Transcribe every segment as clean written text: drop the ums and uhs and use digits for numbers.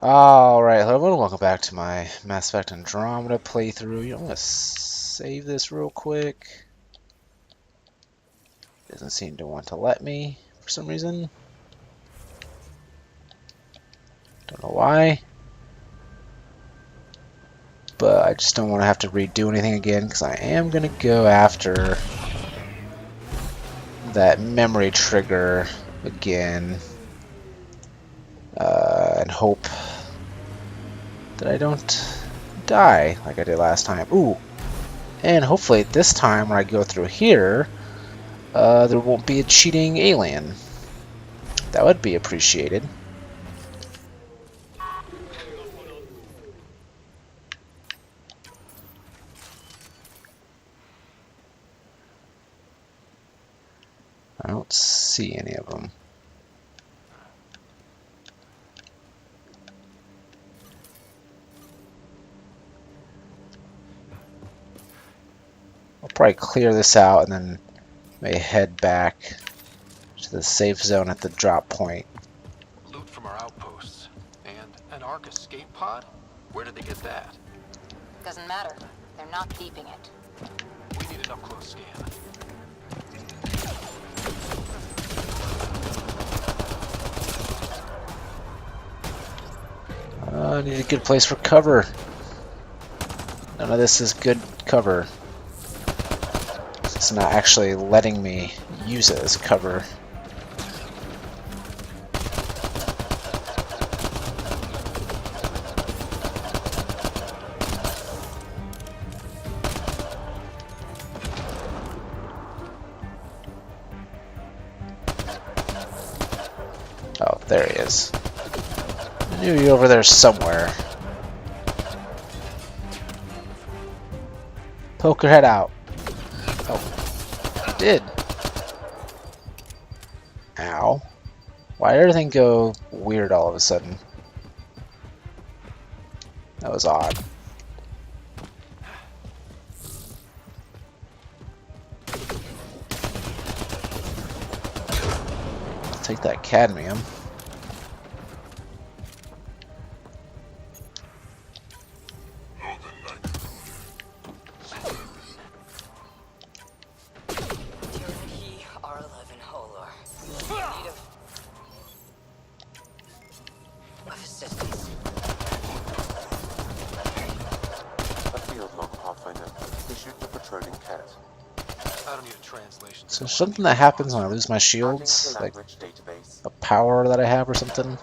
Alright, hello everyone, welcome back to my Mass Effect Andromeda playthrough. I'm gonna save this real quick. Doesn't seem to want to let me for some reason. Don't know why. But I just don't want to have to redo anything again because I am gonna go after that memory trigger again. And hope that I don't die like I did last time. Ooh! And hopefully this time when I go through here, there won't be a cheating alien. That would be appreciated. I don't see any of them. I'll probably clear this out and then may head back to the safe zone at the drop point. Loot from our outposts. And an Ark escape pod? Where did they get that? Doesn't matter. They're not keeping it. We need an up-close scan. I need a good place for cover. None of this is good cover. It's not actually letting me use it as cover. Oh, there he is. I knew you were over there somewhere. Poke your head out. Oh, I did. Ow. Why did everything go weird all of a sudden? That was odd. I'll take that cadmium. So something that happens when I lose my shields, like a power that I have or something.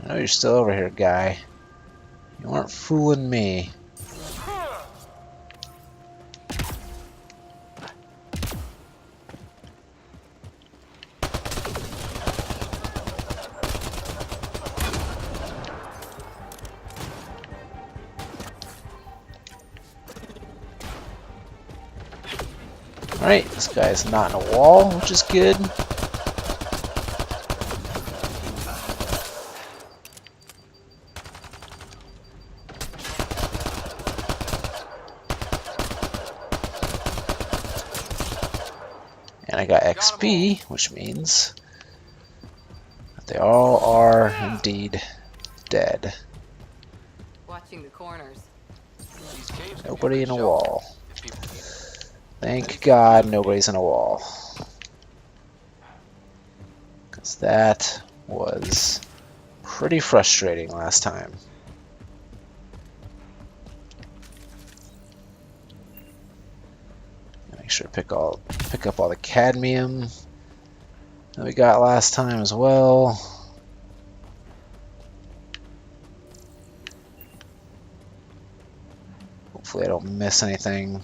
I know you're still over here, guy. You aren't fooling me. Alright, this guy's not in a wall, which is good. And I got XP, which means that they all are indeed dead. Watching the corners. Nobody in a wall. Thank God nobody's in a wall. Because that was pretty frustrating last time. Make sure to pick up all the cadmium that we got last time as well. Hopefully I don't miss anything.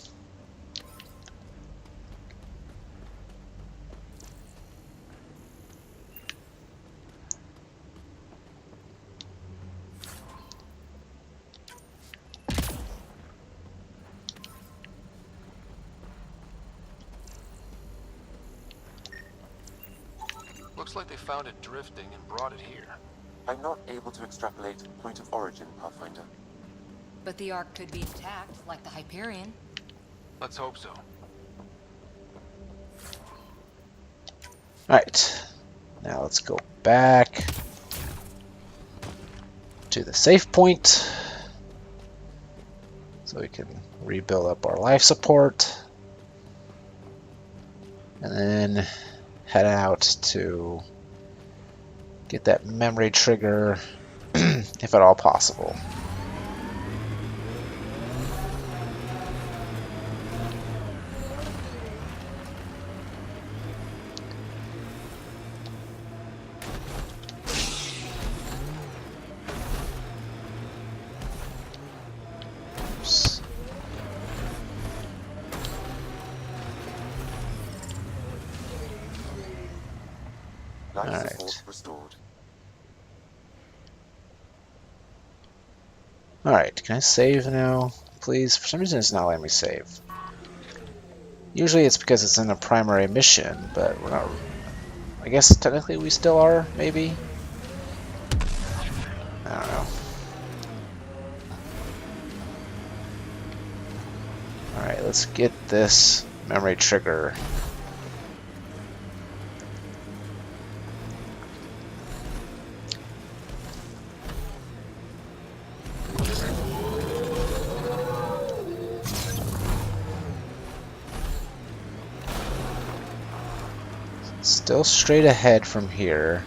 Looks like they found it drifting and brought it here. I'm not able to extrapolate point of origin, Pathfinder. But the Ark could be intact, like the Hyperion. Let's hope so. Alright. Now let's go back to the safe point so we can rebuild up our life support. And then head out to get that memory trigger if at all possible. Oops. Life Alright. support restored. Alright, can I save now, please? For some reason it's not letting me save. Usually it's because it's in a primary mission, but we're not... I guess technically we still are, maybe? I don't know. Alright, let's get this memory trigger. Still straight ahead from here.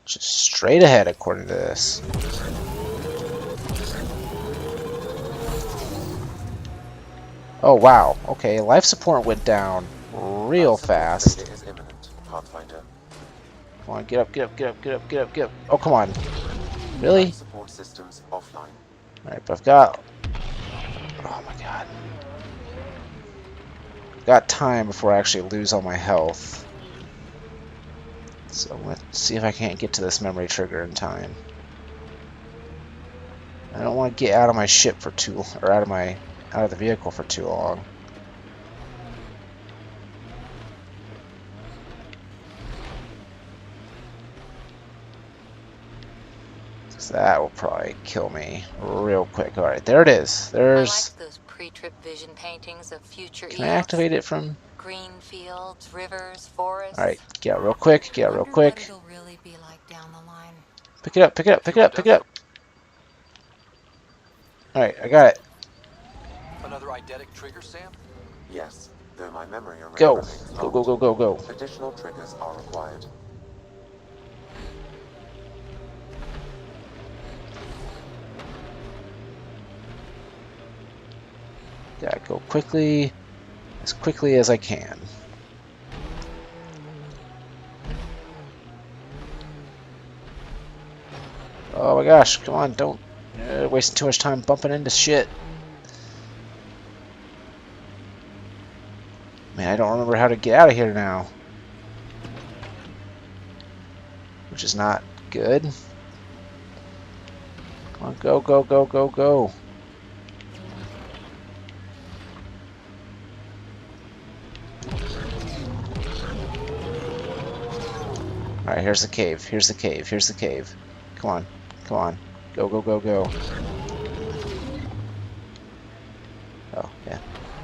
Just straight ahead according to this. Oh wow, okay, life support went down real fast. It is imminent, Pathfinder. Come on, get up, get up, get up, get up, get up, get up. Oh, come on. Really? Life support systems offline. Alright, but I've got... Oh my god. I've got time before I actually lose all my health. So let's see if I can't get to this memory trigger in time. I don't want to get out of my ship for too... or out of the vehicle for too long. That will probably kill me real quick. Alright, there it is. I There's... like those pre-trip vision paintings of future Can I activate it from... green fields, rivers, forests. Alright, get out real quick, get out real Wonder quick. what it'll really be like down the line. Pick it up, pick it up, pick it up, pick it up. Alright, I got it. Another eidetic trigger, Sam? Yes, though my memory array Go. remains Go, go, go, go, go. Additional triggers are required. Gotta go quickly, as quickly as I can. Oh my gosh, come on, don't wasting too much time bumping into shit. Man, I don't remember how to get out of here now. Which is not good. Come on, go, go, go, go, go. Alright, here's the cave, here's the cave, here's the cave. Come on, come on. Go, go, go, go. Oh, yeah.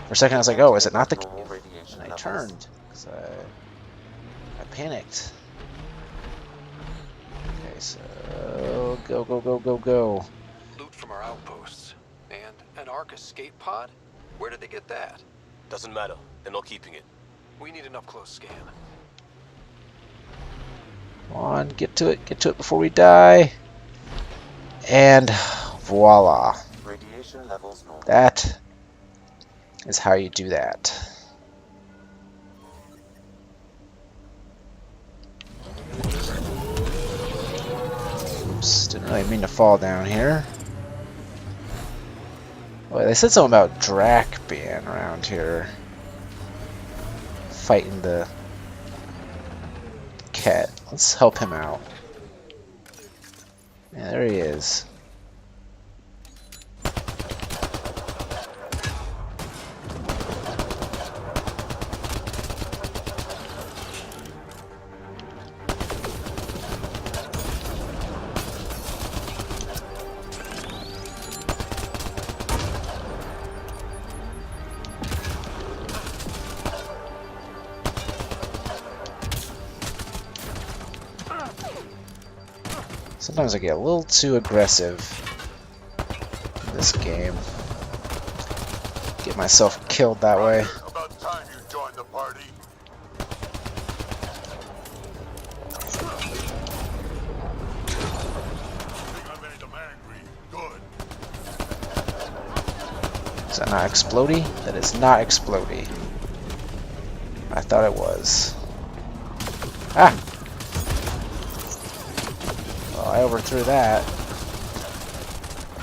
For a second I was like, oh, is it not the cave? Normal radiation And I levels. turned, because I panicked. Okay, so go, go, go, go, go. Loot from our outposts. And an Ark escape pod? Where did they get that? Doesn't matter. They're not keeping it. We need an up-close scan. Come on, get to it before we die. And voila. Radiation levels normal. That is how you do that. Oops, didn't really mean to fall down here. Well, they said something about Drac being around here. Fighting the Ket. Let's help him out. Yeah, there he is. Sometimes I get a little too aggressive in this game. Get myself killed that way. About time you joined the party. Think I made them angry. Good. Is that not explodey? That is not explodey. I thought it was. Ah! Well, I overthrew that.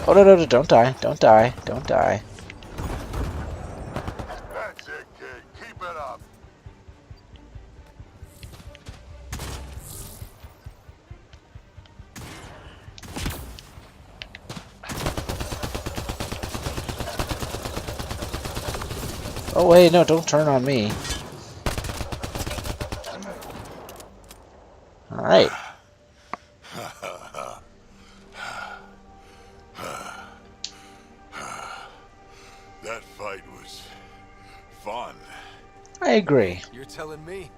Oh, no, no, no, don't die. Don't die. Don't die. That's it, kid. Keep it up. Oh, wait, no, don't turn on me. Alright. That fight was fun. I agree. You're telling me?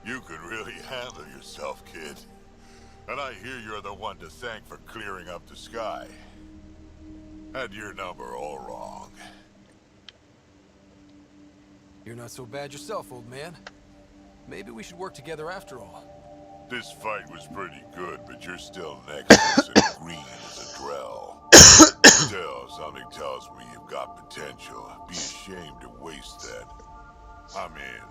You could really handle yourself, kid. And I hear you're the one to thank for clearing up the sky. Had your number all wrong. You're not so bad yourself, old man. Maybe we should work together after all. This fight was pretty good, but you're still Nexus and green as a Drell. Still, something tells me you've got potential. Be ashamed to waste that. I mean,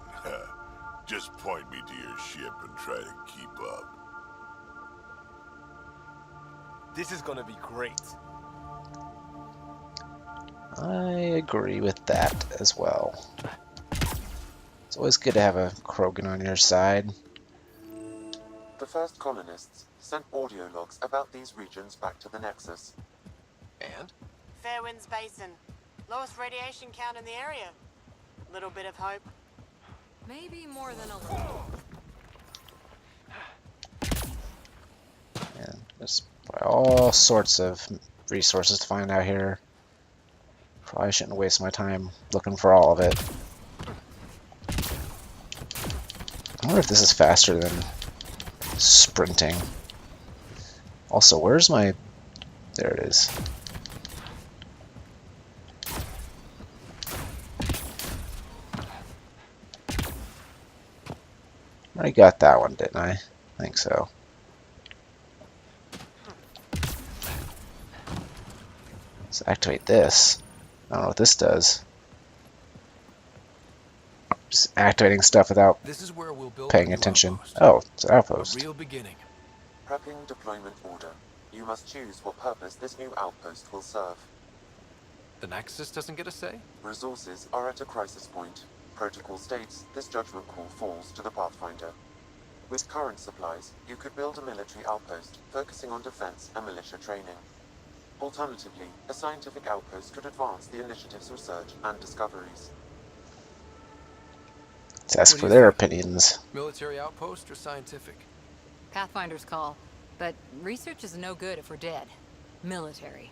just point me to your ship and try to keep up. This is gonna be great. I agree with that as well. It's always good to have a Krogan on your side. The first colonists sent audio logs about these regions back to the Nexus. And? Fairwinds Basin. Lowest radiation count in the area. Little bit of hope. Maybe more than a little. Yeah, there's all sorts of resources to find out here. Probably shouldn't waste my time looking for all of it. I wonder if this is faster than sprinting. Also, where's my... There it is. I already got that one, didn't I? I think so. Let's activate this. I don't know what this does. Just activating stuff without This is where we'll build paying a new attention. outpost. Oh, it's an A outpost. real beginning. Prepping deployment order. You must choose what purpose this new outpost will serve. The Nexus doesn't get a say? Resources are at a crisis point. Protocol states this judgment call falls to the Pathfinder. With current supplies, you could build a military outpost focusing on defense and militia training. Alternatively, a scientific outpost could advance the initiative's research and discoveries. Let's ask What for do you their think? opinions. Military outpost or scientific? Pathfinder's call. But research is no good if we're dead. Military.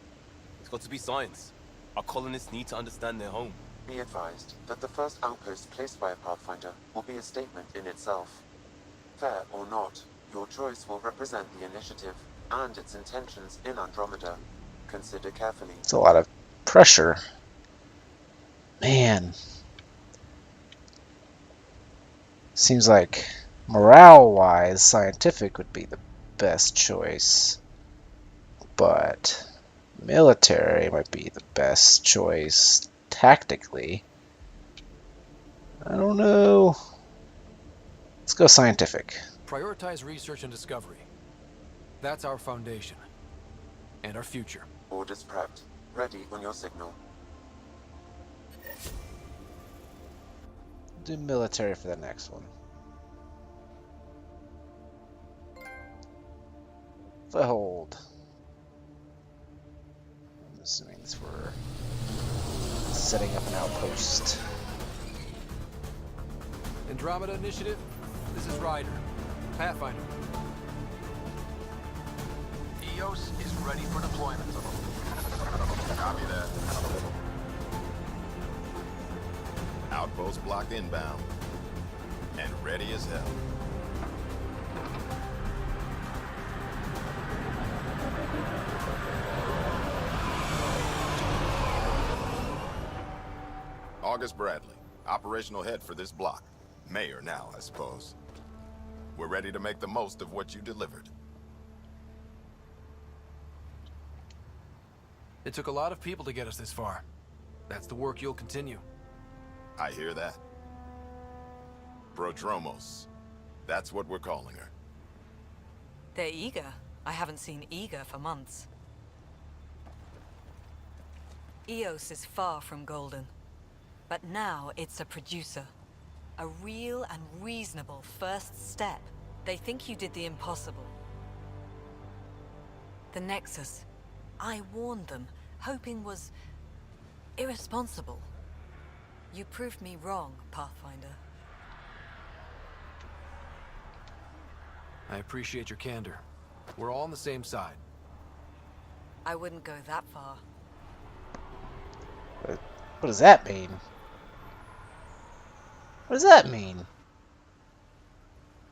It's got to be science. Our colonists need to understand their home. Be advised that the first outpost placed by a Pathfinder will be a statement in itself. Fair or not, your choice will represent the initiative and its intentions in Andromeda. Consider carefully. It's a lot of pressure. Man. Seems like morale-wise, scientific would be the best choice. But military might be the best choice tactically. I don't know. Let's go scientific. Prioritize research and discovery. That's our foundation. And our future. Orders prepped. Ready on your signal. Do military for the next one. Foothold. I'm assuming this we're setting up an outpost. Andromeda Initiative, this is Ryder. Pathfinder. EOS is ready for deployment. Copy that. Outpost block inbound. And ready as hell. August Bradley, operational head for this block. Mayor now, I suppose. We're ready to make the most of what you delivered. It took a lot of people to get us this far. That's the work you'll continue. I hear that. Prodromos. That's what we're calling her. They're eager. I haven't seen eager for months. EOS is far from golden. But now it's a producer. A real and reasonable first step. They think you did the impossible. The Nexus. I warned them, hoping was irresponsible. You proved me wrong, Pathfinder. I appreciate your candor. We're all on the same side. I wouldn't go that far. What does that mean? What does that mean?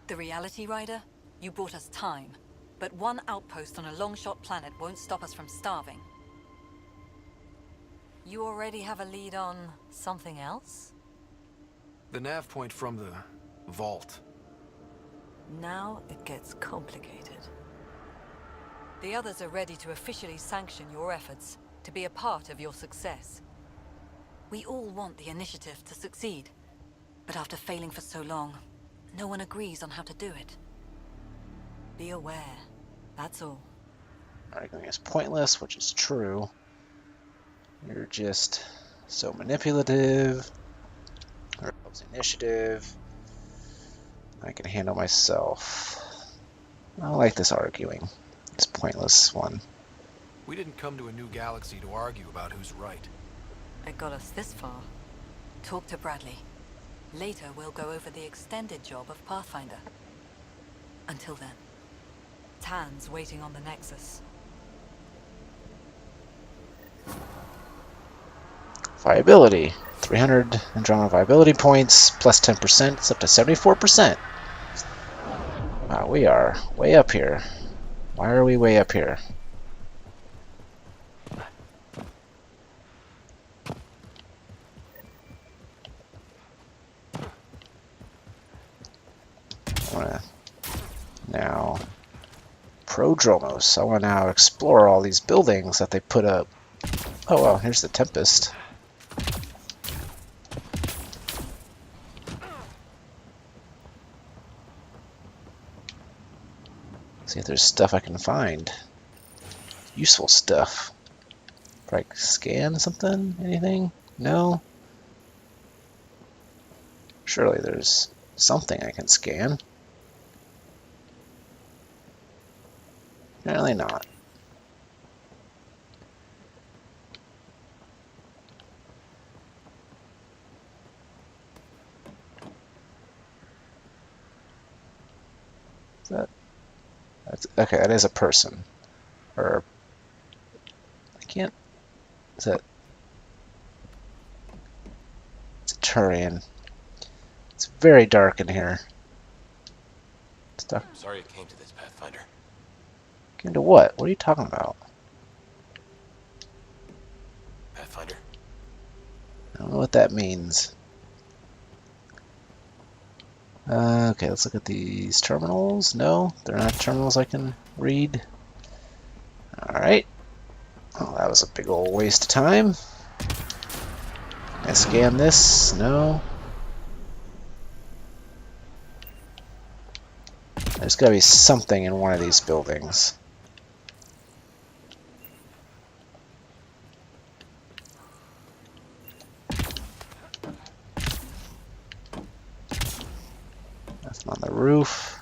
The reality, Rider? You bought us time. But one outpost on a long-shot planet won't stop us from starving. You already have a lead on something else? The nav point from the vault. Now it gets complicated. The others are ready to officially sanction your efforts, to be a part of your success. We all want the initiative to succeed, but after failing for so long, no one agrees on how to do it. Be aware, that's all. Arguing is pointless, which is true. You're just so manipulative. Or initiative. I can handle myself. I don't like this arguing. It's pointless one. We didn't come to a new galaxy to argue about who's right. It got us this far. Talk to Bradley. Later, we'll go over the extended job of Pathfinder. Until then, Tan's waiting on the Nexus. Viability. 300 Andromeda viability points, plus 10%. It's up to 74%. Wow, we are way up here. Why are we way up here? I want to now Prodromos. I want to now explore all these buildings that they put up. Oh well, here's the Tempest. See if there's stuff I can find. Useful stuff. Probably scan something? Anything? No? Surely there's something I can scan. Apparently not. Is that? That's, okay, that is a person. Or I can't. Is that? It's a Turian. It's very dark in here. It's dark. I'm sorry it came to this, Pathfinder. Into what? What are you talking about? Pathfinder? I don't know what that means. Okay, let's look at these terminals. No, they're not terminals I can read. Alright. Oh, that was a big old waste of time. Can I scan this? No. There's gotta be something in one of these buildings. Nothing on the roof.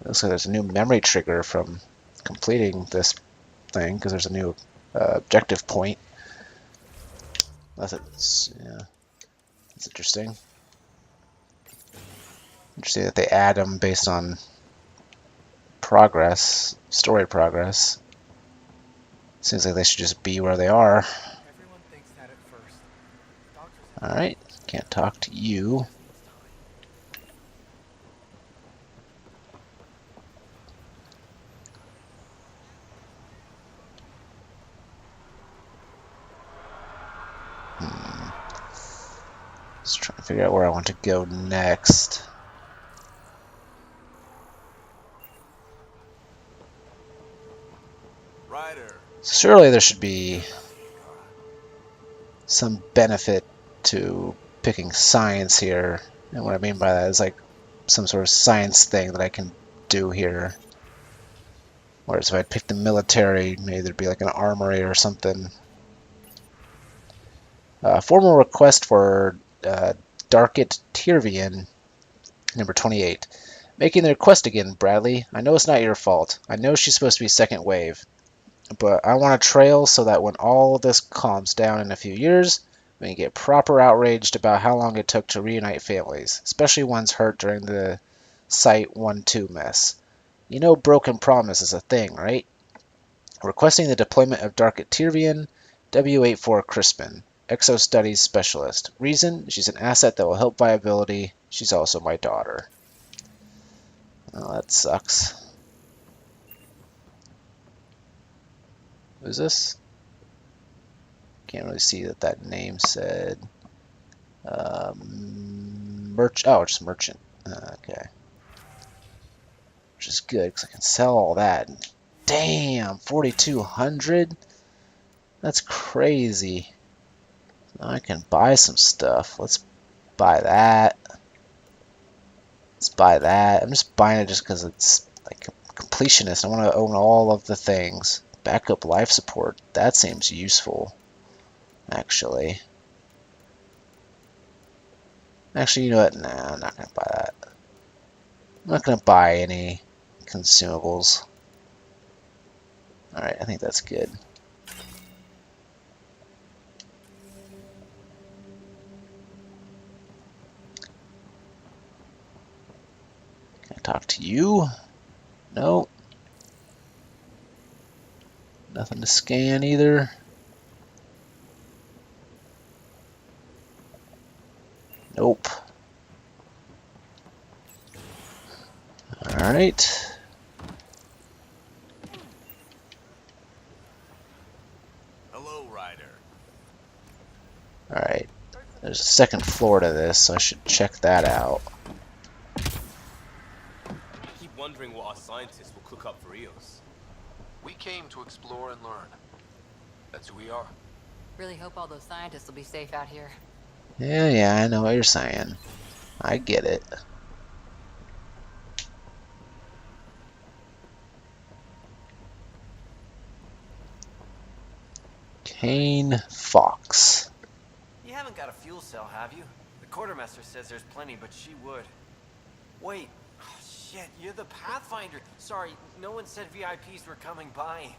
Looks like there's a new memory trigger from completing this thing, because there's a new objective point. Yeah, that's interesting. Interesting that they add them based on progress, story progress. Seems like they should just be where they are. Everyone thinks that at first. Doctors Alright, can't talk to you. Just trying to figure out where I want to go next. Ryder. Surely there should be some benefit to picking science here. And what I mean by that is like some sort of science thing that I can do here. Whereas if I picked the military, maybe there'd be like an armory or something. Formal request for Darkit Tirvian, number 28. Making the request again, Bradley. I know it's not your fault. I know she's supposed to be second wave. But I want a trail so that when all of this calms down in a few years, we can get proper outraged about how long it took to reunite families, especially ones hurt during the Site 1-2 mess. You know broken promise is a thing, right? Requesting the deployment of Darkit Tirvian, W84 Crispin, Exo Studies Specialist. Reason? She's an asset that will help viability. She's also my daughter. Oh, that sucks. Who's this? Can't really see that that name said. Oh, just merchant. Okay. Which is good, because I can sell all that. Damn, 4,200? That's crazy. Now I can buy some stuff. Let's buy that. Let's buy that. I'm just buying it just because it's like a completionist. I want to own all of the things. Backup life support. That seems useful, actually. Actually, you know what? Nah, I'm not going to buy that. I'm not going to buy any consumables. Alright, I think that's good. Can I talk to you? No. Nothing to scan either. Nope. Alright. Hello, Ryder. Alright. There's a second floor to this, so I should check that out. I keep wondering what our scientists will cook up for Eos. We came to explore and learn. That's who we are. Really hope all those scientists will be safe out here. Yeah, I know what you're saying. I get it. Kane Fox. You haven't got a fuel cell, have you? The quartermaster says there's plenty, but she would. Wait. Oh, shit, you're the Pathfinder. Sorry, no one said VIPs were coming by.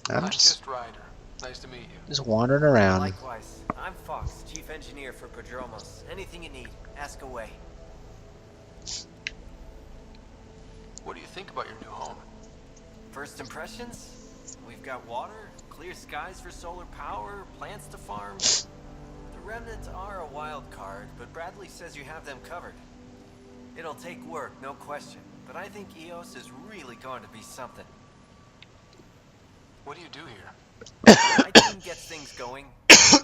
I'm just Ryder. Nice to meet you. Just wandering around. Likewise. I'm Fox, chief engineer for Prodromos. Anything you need, ask away. What do you think about your new home? First impressions? We've got water, clear skies for solar power, plants to farm. The remnants are a wild card, but Bradley says you have them covered. It'll take work, no question, but I think Eos is really going to be something. What do you do here? My team gets things going.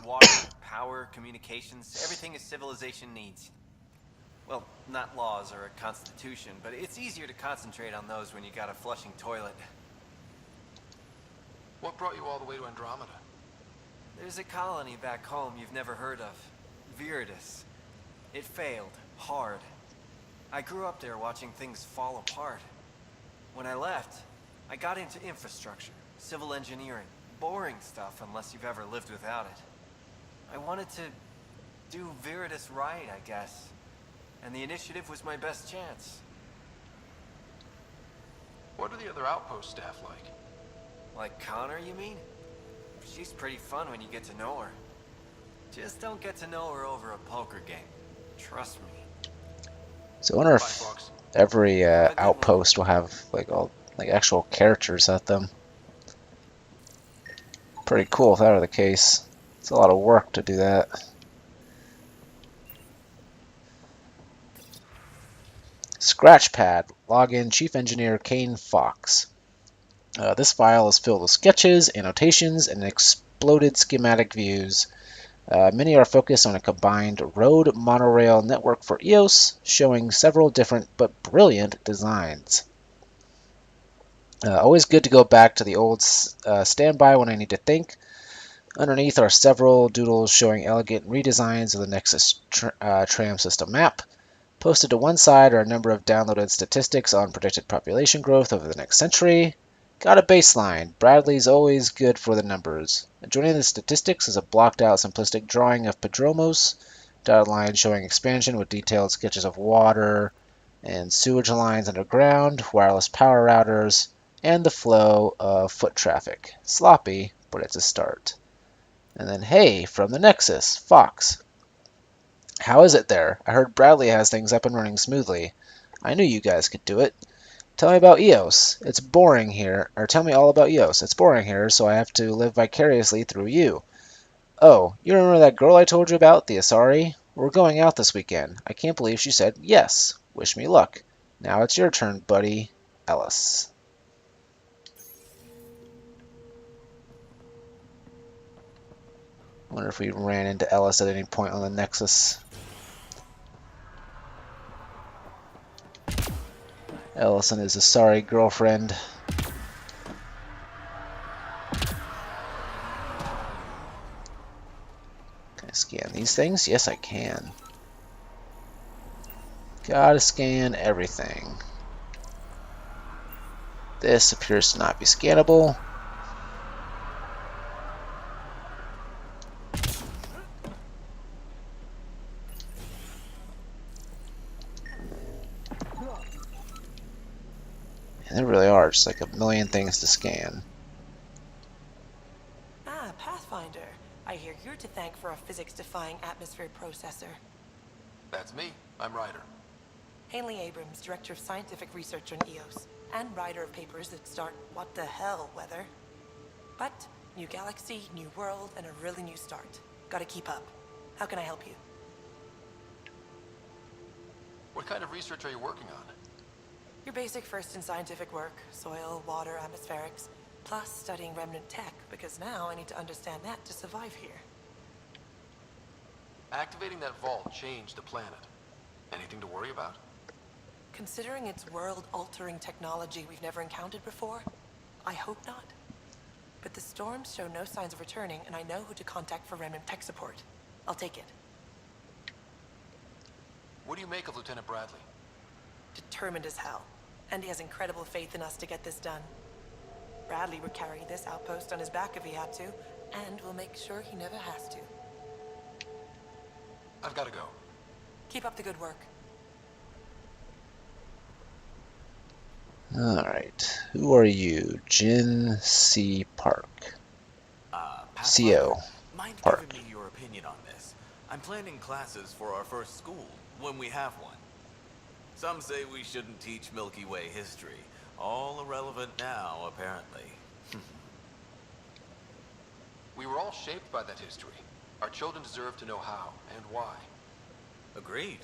Water, power, communications, everything a civilization needs. Well, not laws or a constitution, but it's easier to concentrate on those when you got a flushing toilet. What brought you all the way to Andromeda? There's a colony back home you've never heard of. Viridis. It failed. Hard. I grew up there watching things fall apart. When I left, I got into infrastructure, civil engineering. Boring stuff unless you've ever lived without it. I wanted to do Viridis right, I guess. And the initiative was my best chance. What are the other outpost staff like? Like Connor, you mean? She's pretty fun when you get to know her. Just don't get to know her over a poker game. Trust me. So I wonder Bye, if Fox. every Have a good one. outpost will have like all like actual characters at them. Pretty cool if that were the case. It's a lot of work to do that. Scratchpad. Login Chief Engineer Kane Fox. This file is filled with sketches, annotations, and exploded schematic views. Many are focused on a combined road monorail network for EOS, showing several different but brilliant designs. Always good to go back to the old standby when I need to think. Underneath are several doodles showing elegant redesigns of the Nexus tram system map. Posted to one side are a number of downloaded statistics on predicted population growth over the next century. Got a baseline. Bradley's always good for the numbers. Adjoining the statistics is a blocked out simplistic drawing of Padromos, dotted line showing expansion with detailed sketches of water and sewage lines underground, wireless power routers, and the flow of foot traffic. Sloppy, but it's a start. And then, hey, from the Nexus, Fox. How is it there? I heard Bradley has things up and running smoothly. I knew you guys could do it. Tell me about EOS. It's boring here. Or tell me all about EOS. It's boring here, so I have to live vicariously through you. Oh, you remember that girl I told you about, the Asari? We're going out this weekend. I can't believe she said yes. Wish me luck. Now it's your turn, buddy. Ellis. Wonder if we ran into Ellis at any point on the Nexus. Ellis and his Asari girlfriend. Can I scan these things? Yes, I can. Gotta scan everything. This appears to not be scannable. And there really are just like a million things to scan. Ah, Pathfinder. I hear you're to thank for a physics-defying atmosphere processor. That's me. I'm Ryder. Hanley Abrams, Director of Scientific Research on EOS, and writer of papers that start what the hell weather. But, new galaxy, new world, and a really new start. Gotta keep up. How can I help you? What kind of research are you working on? Your basic first in scientific work, soil, water, atmospherics, plus studying remnant tech, because now I need to understand that to survive here. Activating that vault changed the planet. Anything to worry about? Considering it's world-altering technology we've never encountered before, I hope not. But the storms show no signs of returning, and I know who to contact for remnant tech support. I'll take it. What do you make of Lieutenant Bradley? Determined as hell. And he has incredible faith in us to get this done. Bradley would carry this outpost on his back if he had to, and we'll make sure he never has to. I've got to go. Keep up the good work. Alright. Who are you? Jin C. Park. CO. Mind Park. giving me your opinion on this? I'm planning classes for our first school, when we have one. Some say we shouldn't teach Milky Way history. All irrelevant now, apparently. We were all shaped by that history. Our children deserve to know how and why. Agreed.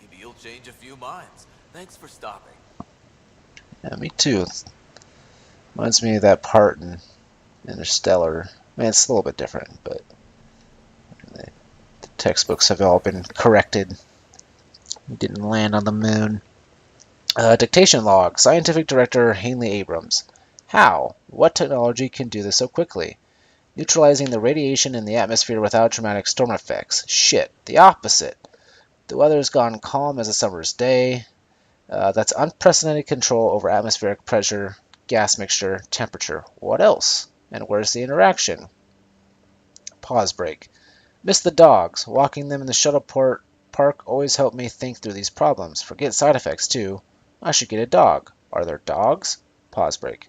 Maybe you'll change a few minds. Thanks for stopping. Yeah, me too. Reminds me of that part in Interstellar. I mean, it's a little bit different, but the textbooks have all been corrected. We didn't land on the moon. Dictation log. Scientific Director Hanley Abrams. How? What technology can do this so quickly? Neutralizing the radiation in the atmosphere without dramatic storm effects. Shit. The opposite. The weather's gone calm as a summer's day. That's unprecedented control over atmospheric pressure, gas mixture, temperature. What else? And where's the interaction? Pause break. Miss the dogs. Walking them in the shuttle park always helped me think through these problems. Forget side effects, too. I should get a dog. Are there dogs? Pause break.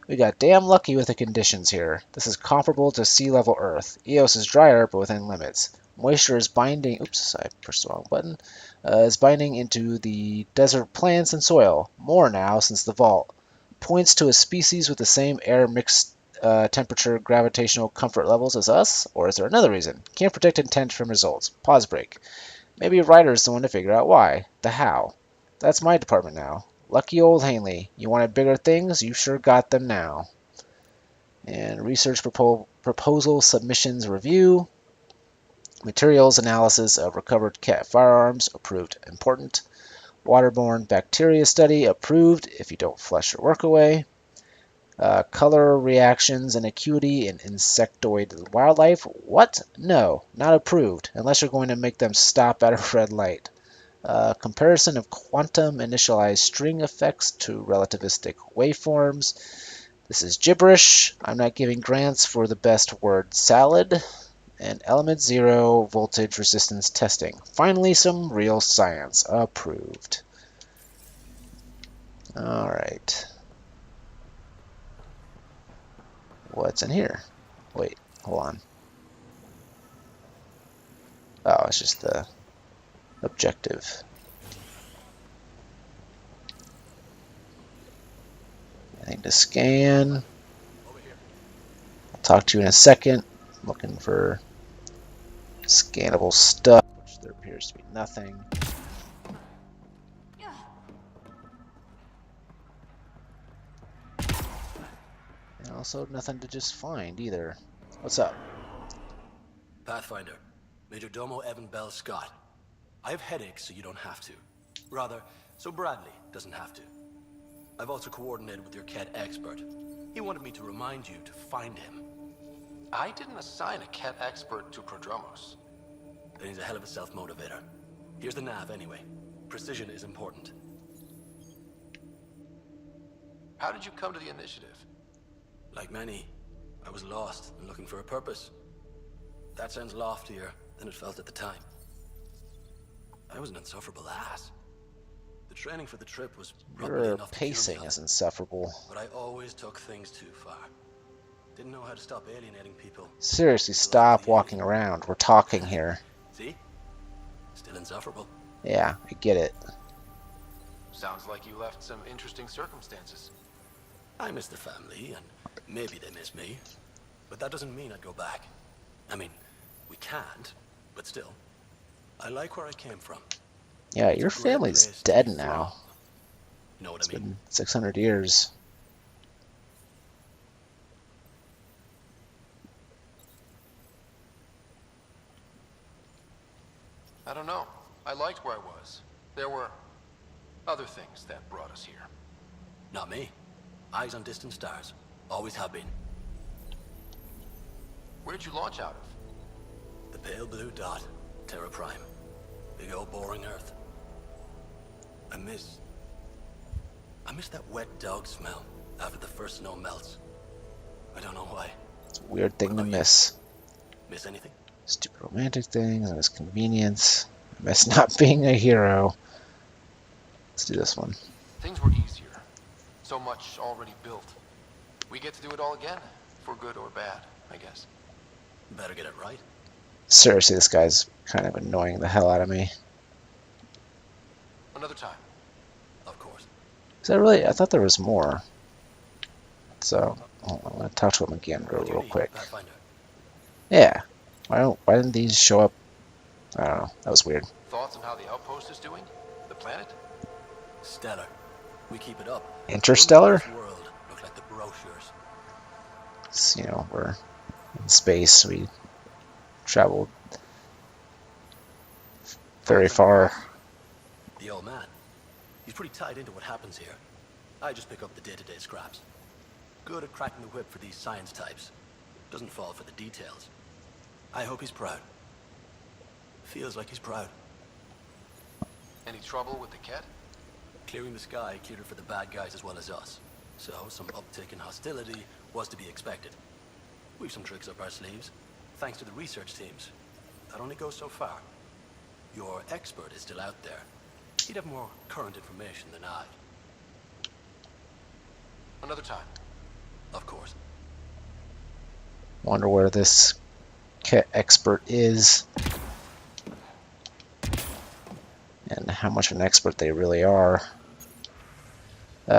We got damn lucky with the conditions here. This is comparable to sea level Earth. Eos is drier, but within limits. Moisture is binding. Oops, I pressed the wrong button. Is binding into the desert plants and soil. More now since the vault. Points to a species with the same air mixed temperature, gravitational comfort levels as us? Or is there another reason? Can't predict intent from results. Pause break. Maybe a writer's the one to figure out why. The how. That's my department now. Lucky old Hanley. You wanted bigger things? You sure got them now. And research proposal submissions review. Materials analysis of recovered cat firearms. Approved. Important. Waterborne bacteria study. Approved if you don't flush your work away. Color reactions and acuity in insectoid wildlife. What? No, not approved, unless you're going to make them stop at a red light. Comparison of quantum initialized string effects to relativistic waveforms. This is gibberish. I'm not giving grants for the best word salad. And element 0 voltage resistance testing. Finally, some real science. Approved. Alright. What's in here? Wait, hold on. Oh, it's just the objective. Anything to scan. I'll talk to you in a second. I'm looking for scannable stuff, which there appears to be nothing. And also nothing to just find either. What's up? Pathfinder, Major Domo Evan Bell Scott. I have headaches, so you don't have to. Rather, so Bradley doesn't have to. I've also coordinated with your Ket expert. He wanted me to remind you to find him. I didn't assign a Ket expert to Prodromos. Then he's a hell of a self-motivator. Here's the nav anyway. Precision is important. How did you come to the initiative? Like many, I was lost and looking for a purpose. That sounds loftier than it felt at the time. I was an insufferable ass. The training for the trip was probably Your enough to pacing cure me, is insufferable. but I always took things too far. Didn't know how to stop alienating people. Seriously, stop walking around. We're talking here. See? Still insufferable. Yeah, I get it. Sounds like you left some interesting circumstances. I miss the family, and maybe they miss me. But that doesn't mean I'd go back. I mean, we can't, but still. I like where I came from. Yeah, your family's dead now. You know what It's I mean? been 600 years. I don't know. I liked where I was. There were other things that brought us here. Not me. Eyes on distant stars. Always have been. Where'd you launch out of? The pale blue dot. Terra Prime. Big old boring Earth. I miss that wet dog smell after the first snow melts. I don't know why. It's a weird thing to miss. Miss anything? Stupid romantic things, I miss convenience. I miss not being a hero. Let's do this one. Things were easier. So much already built. We get to do it all again, for good or bad, I guess. Better get it right. Seriously, this guy's kind of annoying the hell out of me. Another time. Of course. Is that really? I thought there was more. So, I'm gonna talk to him again real quick. Yeah. Why didn't these show up? I don't know. That was weird. Thoughts on how the outpost is doing? The planet? Stellar. We keep it up. Interstellar? This world look like the brochures. It's, we're in space. We traveled very far. The old man. He's pretty tied into what happens here. I just pick up the day-to-day scraps. Good at cracking the whip for these science types. Doesn't fall for the details. I hope he's proud. Feels like he's proud. Any trouble with the Ket? Clearing the sky cleared it for the bad guys as well as us. So some uptick in hostility was to be expected. We've some tricks up our sleeves, thanks to the research teams. That only goes so far. Your expert is still out there. He'd have more current information than I. Another time. Of course. Wonder where this kit expert is and how much of an expert they really are.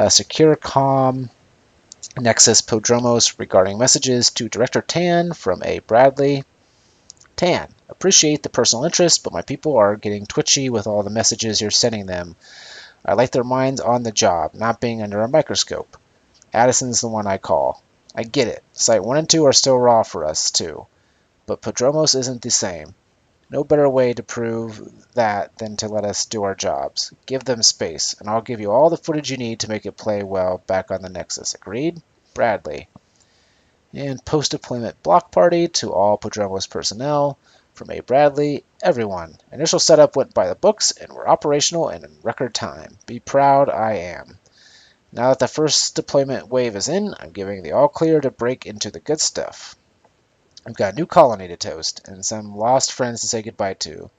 Secure comm Nexus Podromos regarding messages to Director Tan from A. Bradley. Tan, appreciate the personal interest, but my people are getting twitchy with all the messages you're sending them. I like their minds on the job, not being under a microscope. Addison's the one I call. I get it. Site 1 and 2 are still raw for us, too. But Podromos isn't the same. No better way to prove that than to let us do our jobs. Give them space, and I'll give you all the footage you need to make it play well back on the Nexus. Agreed? Bradley. And post-deployment block party to all Podromos personnel. From A. Bradley, everyone. Initial setup went by the books, and we're operational in record time. Be proud, I am. Now that the first deployment wave is in, I'm giving the all-clear to break into the good stuff. I've got a new colony to toast, and some lost friends to say goodbye to.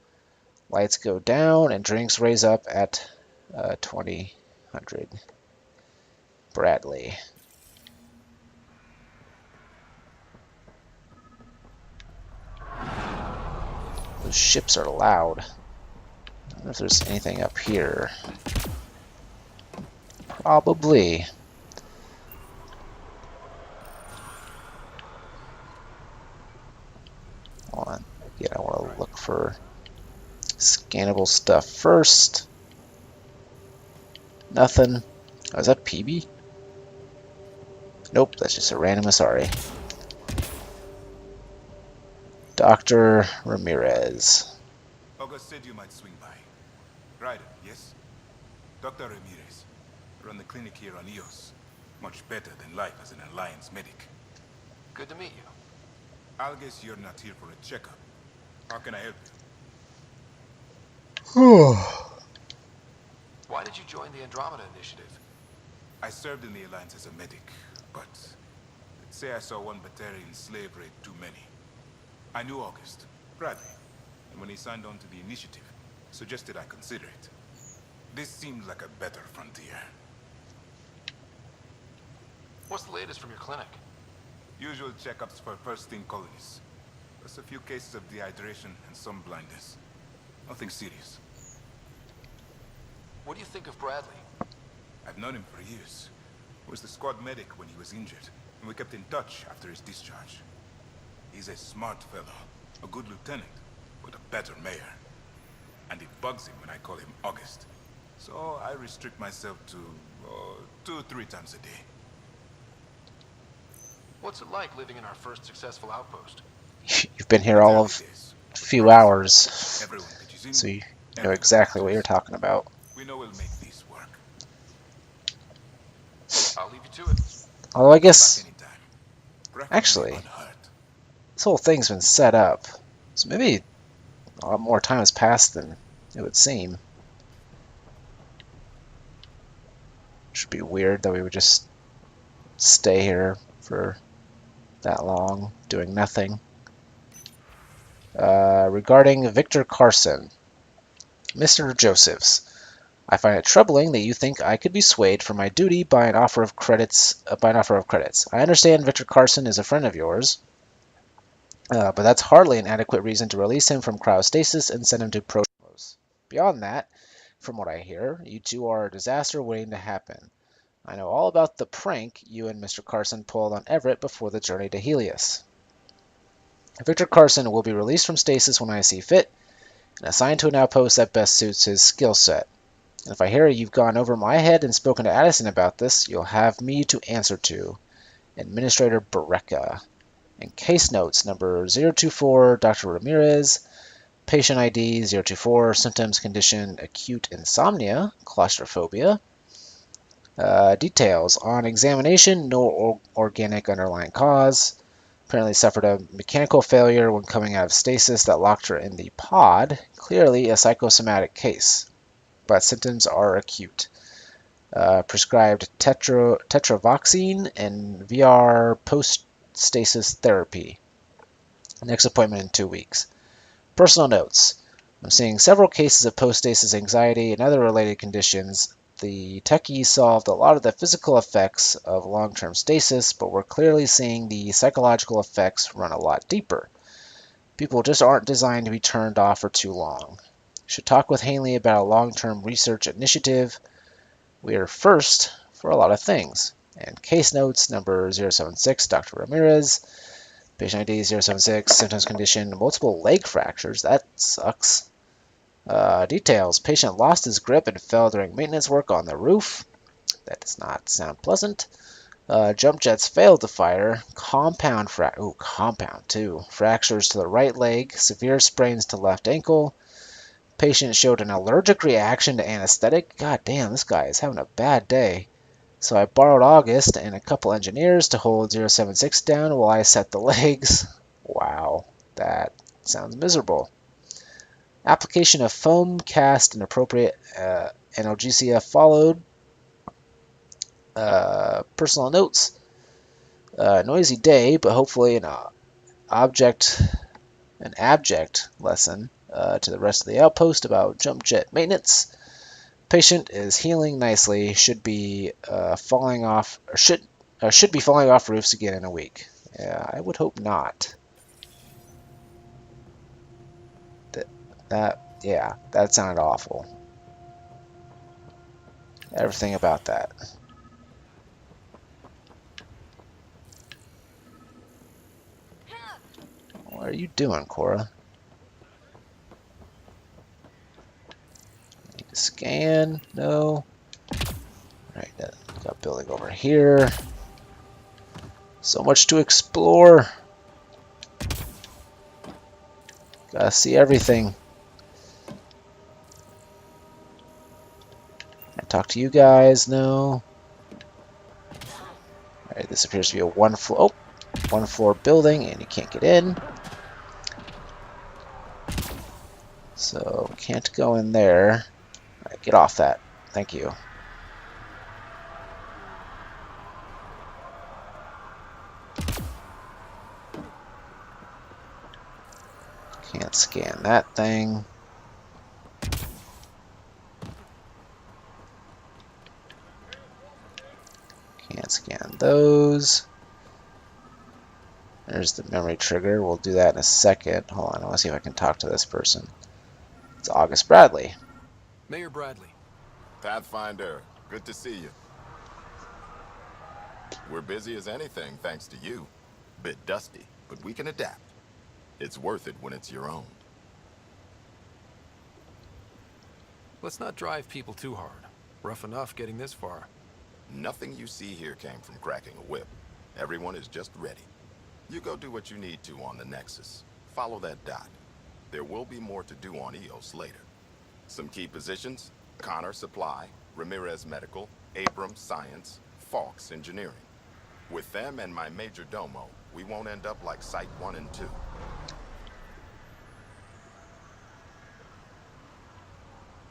Lights go down, and drinks raise up at 2000. Bradley. Those ships are loud. I wonder if there's anything up here. Probably. Hold on. Again, I want to look for scannable stuff first. Nothing. Oh, is that PB? Nope, that's just a random Asari. Dr. Ramirez. August said you might swing by. Ryder, yes? Dr. Ramirez. Run the clinic here on Eos. Much better than life as an Alliance medic. Good to meet you. I'll guess you're not here for a checkup. How can I help you? Why did you join the Andromeda Initiative? I served in the Alliance as a medic, but let's say I saw one Batarian slave raid too many. I knew August, Bradley, and when he signed on to the initiative, suggested I consider it. This seems like a better frontier. What's the latest from your clinic? Usual checkups for first-thing colonists. Plus a few cases of dehydration and some blindness. Nothing serious. What do you think of Bradley? I've known him for years. He was the squad medic when he was injured, and we kept in touch after his discharge. He's a smart fellow, a good lieutenant, but a better mayor. And it bugs him when I call him August. So I restrict myself to 2-3 times a day. What's it like living in our first successful outpost? You've been here all of a few hours, so you know exactly what you're talking about. We know we'll make this work. I'll leave you to it. Although I guess, actually, this whole thing's been set up, so maybe a lot more time has passed than it would seem. Should be weird that we would just stay here for that long, doing nothing. Regarding Victor Carson, Mr. Josephs, I find it troubling that you think I could be swayed from my duty by an offer of credits. I understand Victor Carson is a friend of yours, but that's hardly an adequate reason to release him from cryostasis and send him to Protos. Beyond that, from what I hear, you two are a disaster waiting to happen. I know all about the prank you and Mr. Carson pulled on Everett before the journey to Helios. Victor Carson will be released from stasis when I see fit, and assigned to an outpost that best suits his skill set. And if I hear you've gone over my head and spoken to Addison about this, you'll have me to answer to. Administrator Barreca. And case notes number 024, Dr. Ramirez. Patient ID 024, symptoms, condition, acute insomnia, claustrophobia. Details. On examination, no organic underlying cause. Apparently suffered a mechanical failure when coming out of stasis that locked her in the pod. Clearly a psychosomatic case, but symptoms are acute. Prescribed tetravoxine and VR post-stasis therapy. Next appointment in 2 weeks. Personal notes. I'm seeing several cases of post-stasis anxiety and other related conditions the techies solved a lot of the physical effects of long-term stasis, but we're clearly seeing the psychological effects run a lot deeper. People just aren't designed to be turned off for too long. Should talk with Hanley about a long-term research initiative. We are first for a lot of things. And case notes, number 076, Dr. Ramirez. Patient ID 076, symptoms condition, multiple leg fractures. That sucks. Details, patient lost his grip and fell during maintenance work on the roof. That does not sound pleasant. Jump jets failed to fire. Compound too. Fractures to the right leg, severe sprains to left ankle. Patient showed an allergic reaction to anesthetic. God damn, this guy is having a bad day. So I borrowed August and a couple engineers to hold 076 down while I set the legs. Wow, that sounds miserable. Application of foam cast and appropriate analgesia followed. Personal notes. Noisy day, but hopefully an abject lesson to the rest of the outpost about jump jet maintenance. Patient is healing nicely. Should be falling off roofs again in a week. Yeah, I would hope not. That sounded awful. Everything about that. What are you doing, Cora? Need to scan? No. Alright, got building over here. So much to explore. Gotta see everything. Can I talk to you guys? No. Alright, this appears to be a one floor building, and you can't get in. So, can't go in there. Alright, get off that. Thank you. Can't scan that thing. Can't scan those. There's the memory trigger. We'll do that in a second. Hold on, I want to see if I can talk to this person. It's August Bradley. Mayor Bradley. Pathfinder, good to see you. We're busy as anything, thanks to you. Bit dusty, but we can adapt. It's worth it when it's your own. Let's not drive people too hard. Rough enough getting this far. Nothing you see here came from cracking a whip. Everyone is just ready. You go do what you need to on the Nexus. Follow that dot. There will be more to do on EOS later. Some key positions: Connor Supply, Ramirez Medical, Abrams Science, Falks Engineering. With them and my major domo, we won't end up like Site 1 and 2.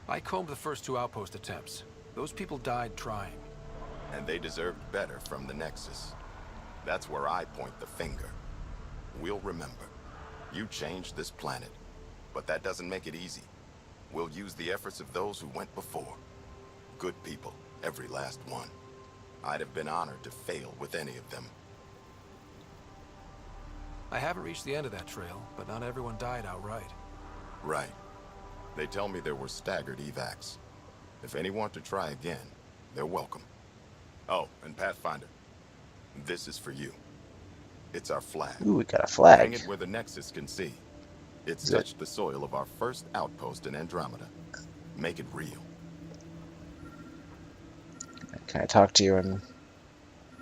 I combed the first 2 outpost attempts. Those people died trying. And they deserved better from the Nexus. That's where I point the finger. We'll remember. You changed this planet. But that doesn't make it easy. We'll use the efforts of those who went before. Good people, every last one. I'd have been honored to fail with any of them. I haven't reached the end of that trail, but not everyone died outright. Right. They tell me there were staggered evacs. If any want to try again, they're welcome. Oh, and Pathfinder, this is for you. It's our flag. Ooh, we got a flag. Hang it where the Nexus can see. It's touched the soil of our first outpost in Andromeda. Make it real. Can I talk to you and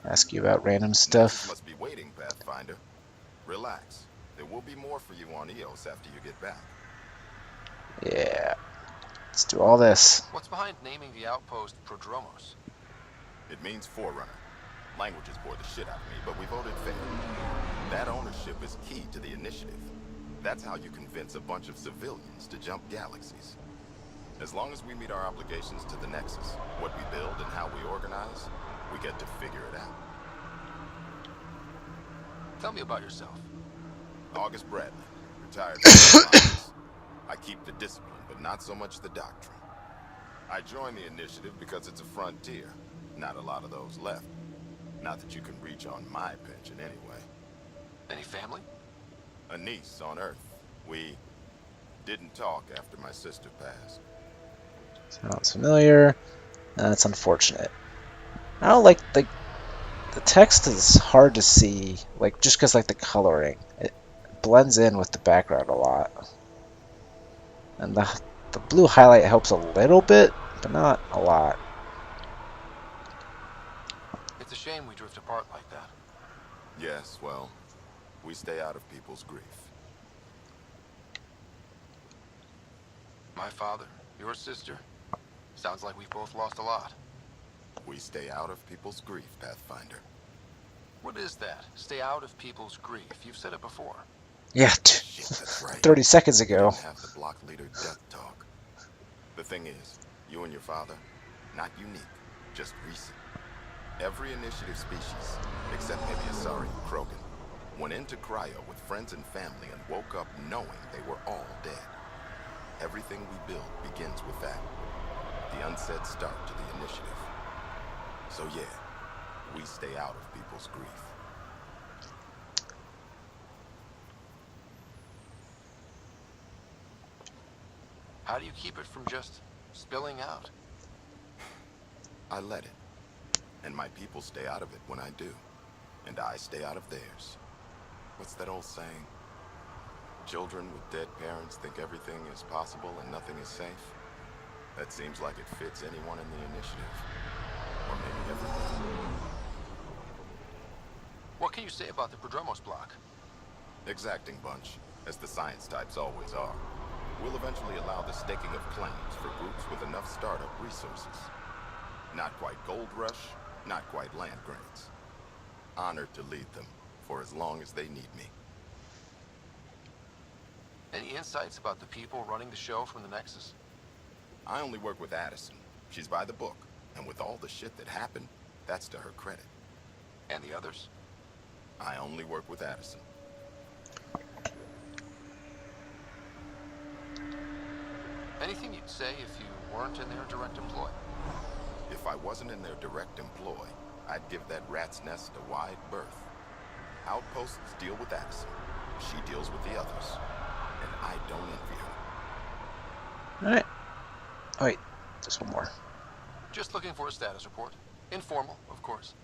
ask you about random stuff? Must be waiting, Pathfinder. Relax. There will be more for you on EOS after you get back. Yeah. Let's do all this. What's behind naming the outpost Prodromos? It means Forerunner. Languages bore the shit out of me, but we voted fair. That ownership is key to the initiative. That's how you convince a bunch of civilians to jump galaxies. As long as we meet our obligations to the Nexus, what we build and how we organize, we get to figure it out. Tell me about yourself. August Bradley, retired from the Alliance. I keep the discipline, but not so much the doctrine. I joined the initiative because it's a frontier. Not a lot of those left. Not that you can reach on my pension anyway. Any family? A niece on Earth. We didn't talk after my sister passed. Sounds familiar. That's unfortunate. I don't like the text is hard to see, like just because like the coloring, it blends in with the background a lot, and the blue highlight helps a little bit, but not a lot. It's a shame we drift apart like that. Yes, well, we stay out of people's grief. My father, your sister. Sounds like we've both lost a lot. We stay out of people's grief, Pathfinder. What is that? Stay out of people's grief. You've said it before. Yeah, Shit, that's right. 30 seconds We ago. didn't have the block leader death talk. The thing is, you and your father, not unique, just recent. Every initiative species, except maybe Asari and Krogan, went into cryo with friends and family and woke up knowing they were all dead. Everything we build begins with that. The unsaid start to the initiative. So yeah, we stay out of people's grief. How do you keep it from just spilling out? I let it. And my people stay out of it when I do. And I stay out of theirs. What's that old saying? Children with dead parents think everything is possible and nothing is safe. That seems like it fits anyone in the initiative. Or maybe everyone. What can you say about the Prodromos block? Exacting bunch, as the science types always are. We'll eventually allow the staking of claims for groups with enough startup resources. Not quite gold rush, not quite land grants. Honored to lead them, for as long as they need me. Any insights about the people running the show from the Nexus? I only work with Addison. She's by the book, and with all the shit that happened, that's to her credit. And the others? I only work with Addison. Anything you'd say if you weren't in their direct employ? If I wasn't in their direct employ, I'd give that rat's nest a wide berth. Outposts deal with Addison. She deals with the others. And I don't envy her. Alright. Oh, wait, just one more. Just looking for a status report. Informal, of course.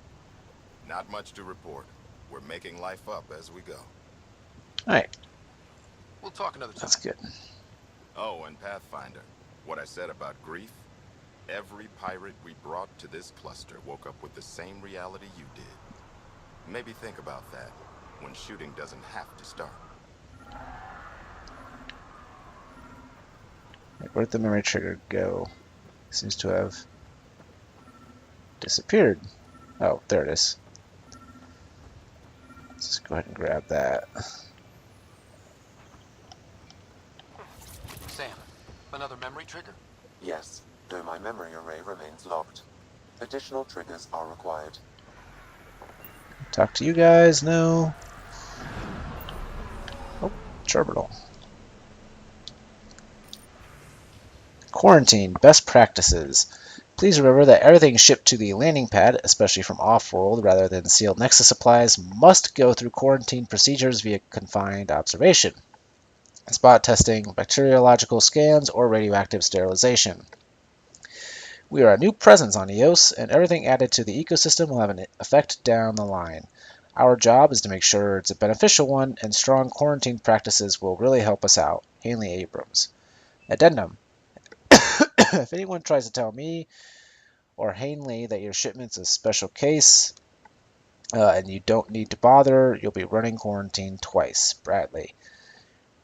Not much to report. We're making life up as we go. Alright. We'll talk another time. That's good. Oh, and Pathfinder, what I said about grief, every pirate we brought to this cluster woke up with the same reality you did. Maybe think about that when shooting doesn't have to start. Where'd the memory trigger go? Seems to have disappeared. Oh, there it is. Let's just go ahead and grab that. Sam, another memory trigger? Yes, though my memory array remains locked. Additional triggers are required. Talk to you guys? No. Oh, terminal. Quarantine. Best practices. Please remember that everything shipped to the landing pad, especially from off-world rather than sealed Nexus supplies, must go through quarantine procedures via confined observation, spot testing, bacteriological scans, or radioactive sterilization. We are a new presence on Eos, and everything added to the ecosystem will have an effect down the line. Our job is to make sure it's a beneficial one, and strong quarantine practices will really help us out. Hanley Abrams. Addendum. If anyone tries to tell me or Hanley that your shipment's a special case and you don't need to bother, you'll be running quarantine twice. Bradley.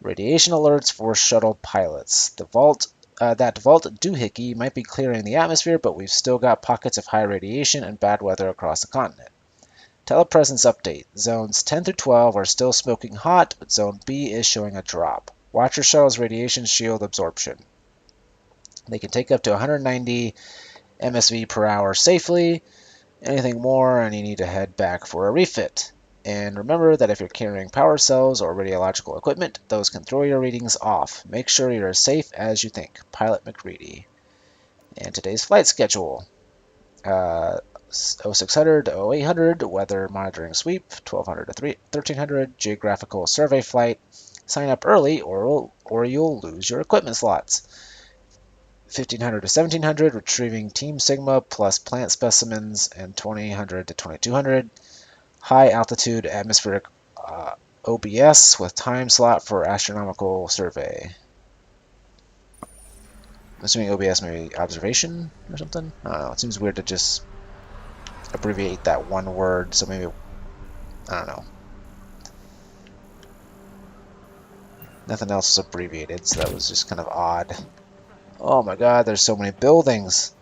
Radiation alerts for shuttle pilots. The vault, that vault doohickey might be clearing the atmosphere, but we've still got pockets of high radiation and bad weather across the continent. Telepresence update. Zones 10 through 12 are still smoking hot, but Zone B is showing a drop. Watch your shuttle's radiation shield absorption. They can take up to 190 MSV per hour safely. Anything more, and you need to head back for a refit. And remember that if you're carrying power cells or radiological equipment, those can throw your readings off. Make sure you're as safe as you think. Pilot McReady. And today's flight schedule. 0600 to 0800, weather monitoring sweep, 1200 to 1300, geographical survey flight. Sign up early or you'll lose your equipment slots. 1500 to 1700, retrieving Team Sigma plus plant specimens, and 2000 to 2200. High altitude atmospheric OBS with time slot for astronomical survey. I'm assuming OBS maybe observation or something? I don't know. It seems weird to just abbreviate that one word, so maybe, I don't know. Nothing else was abbreviated, so that was just kind of odd. Oh my god, there's so many buildings.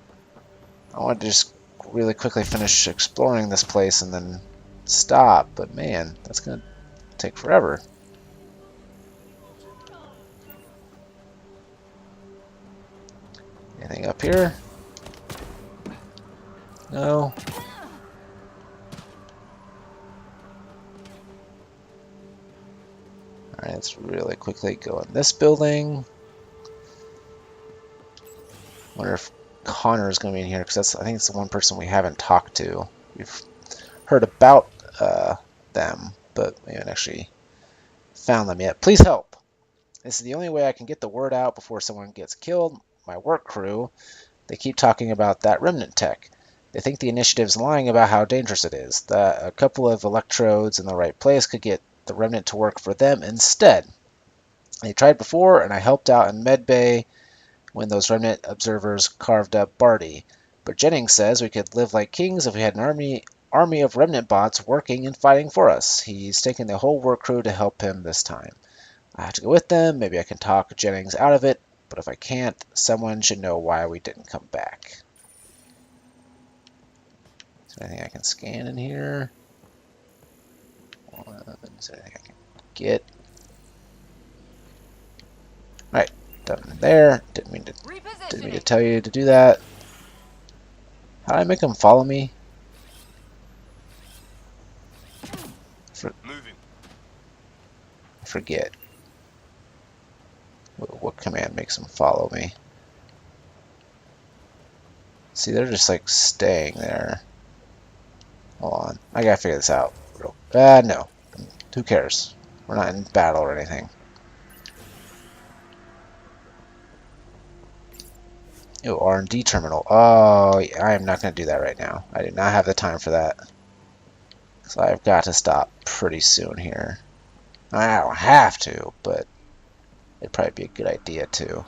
I wanted to just really quickly finish exploring this place and then stop, but man, that's gonna take forever. Anything up here? No. Alright, let's really quickly go in this building. Wonder if Connor's going to be in here, because I think it's the one person we haven't talked to. We've heard about them, but we haven't actually found them yet. Please help! This is the only way I can get the word out before someone gets killed. My work crew, they keep talking about that remnant tech. They think the initiative's lying about how dangerous it is, that a couple of electrodes in the right place could get the remnant to work for them instead. They tried before, and I helped out in medbay when those remnant observers carved up Barty. But Jennings says we could live like kings if we had an army of remnant bots working and fighting for us. He's taken the whole work crew to help him this time. I have to go with them. Maybe I can talk Jennings out of it, but if I can't, someone should know why we didn't come back. Is there anything I can scan in here? Is there anything I can get? Alright, done there. Didn't mean to tell you to do that. How do I make them follow me? Forget. What command makes them follow me? See, they're just like staying there. Hold on. I gotta figure this out. No. Who cares? We're not in battle or anything. Oh, R&D terminal. Oh, I am not going to do that right now. I do not have the time for that. So I've got to stop pretty soon here. I don't have to, but it'd probably be a good idea to.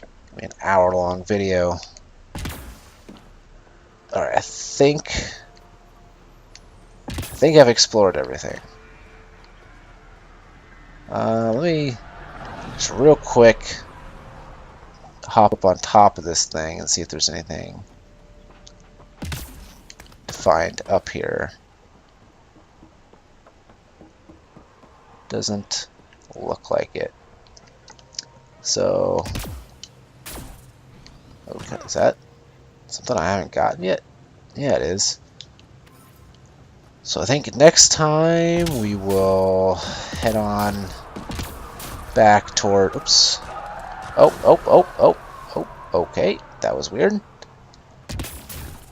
I mean, an hour-long video. Alright, I think I've explored everything. Let me just real quick hop up on top of this thing and see if there's anything to find up here. Doesn't look like it. So, okay, is that something I haven't gotten yet? Yeah, it is. So I think next time we will head on back toward, oops. Oh, okay, that was weird.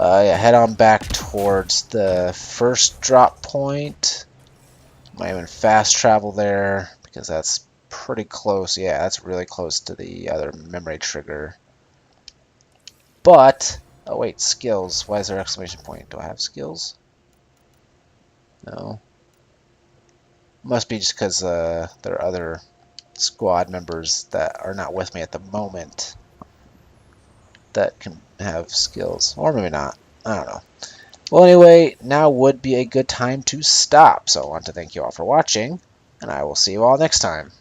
Yeah, head on back towards the first drop point. Might even fast travel there, because that's pretty close. Yeah, that's really close to the other memory trigger. But, oh wait, skills. Why is there an exclamation point? Do I have skills? No. Must be just because there are other squad members that are not with me at the moment that can have skills. Or maybe not. I don't know. Well, anyway, now would be a good time to stop. So I want to thank you all for watching, and I will see you all next time.